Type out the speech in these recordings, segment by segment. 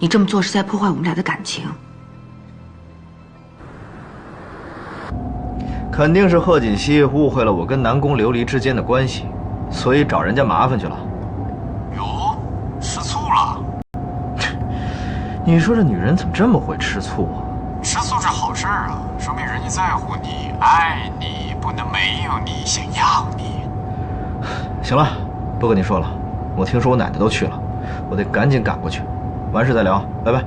你这么做是在破坏我们俩的感情。肯定是贺锦熙误会了我跟南宫琉璃之间的关系，所以找人家麻烦去了。哟，吃醋了？你说这女人怎么这么会吃醋啊？吃醋是好事啊，说明人家在乎你、爱你，不能没有你，想要你。行了，不跟你说了，我听说我奶奶都去了，我得赶紧赶过去。完事再聊，拜拜。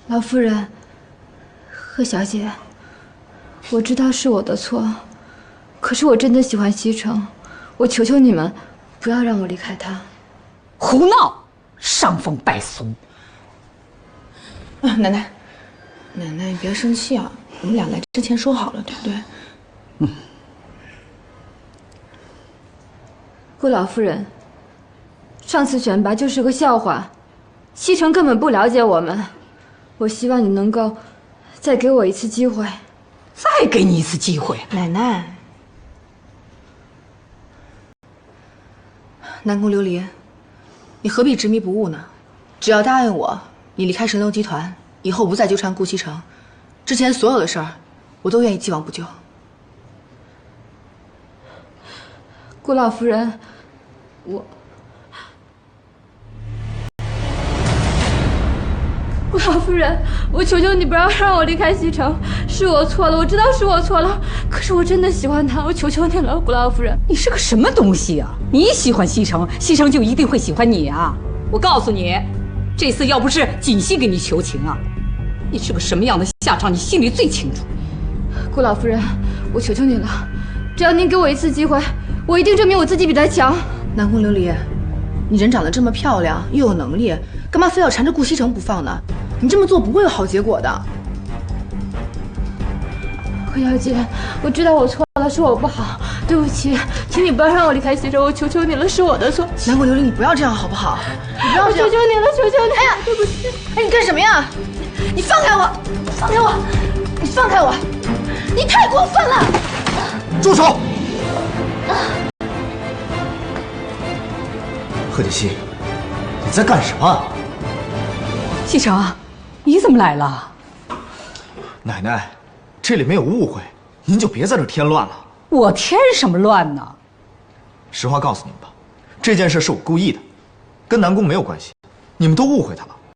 老夫人，贺小姐，我知道是我的错，可是我真的喜欢西城，我求求你们，不要让我离开他。胡闹，伤风败俗。奶奶，你别生气啊，我们俩来之前说好了，对不对？顾老夫人，上次选拔就是个笑话，西城根本不了解我们，我希望你能够再给我一次机会。再给你一次机会，奶奶，南宫琉璃，你何必执迷不悟呢？只要答应我，你离开神龙集团，以后不再纠缠顾西城，之前所有的事儿，我都愿意既往不咎。顾老夫人，顾老夫人，我求求你不要让我离开西城，是我错了，我知道是我错了，可是我真的喜欢他，我求求你了，顾老夫人。你是个什么东西啊？你喜欢西城，西城就一定会喜欢你啊？我告诉你，这次要不是锦溪给你求情啊，你是个什么样的下场，你心里最清楚。顾老夫人，我求求你了，只要您给我一次机会，我一定证明我自己比他强。南宫琉璃，你人长得这么漂亮，又有能力，干嘛非要缠着顾西城不放呢？你这么做不会有好结果的。顾小姐，我知道我错了，是我不好，对不起，请你不要让我离开西城，我求求你了，是我的错。南宫琉璃，你不要这样好不好？你不要这样，我求求你了，求求你！哎呀，对不起！哎，你干什么呀？你放开我！放开我！你放开我！你太过分了！住手！贺锦熙，你在干什么？西城，你怎么来了？奶奶，这里没有误会，您就别在这添乱了。我添什么乱呢？实话告诉你们吧，这件事是我故意的，跟南宫没有关系，你们都误会他了。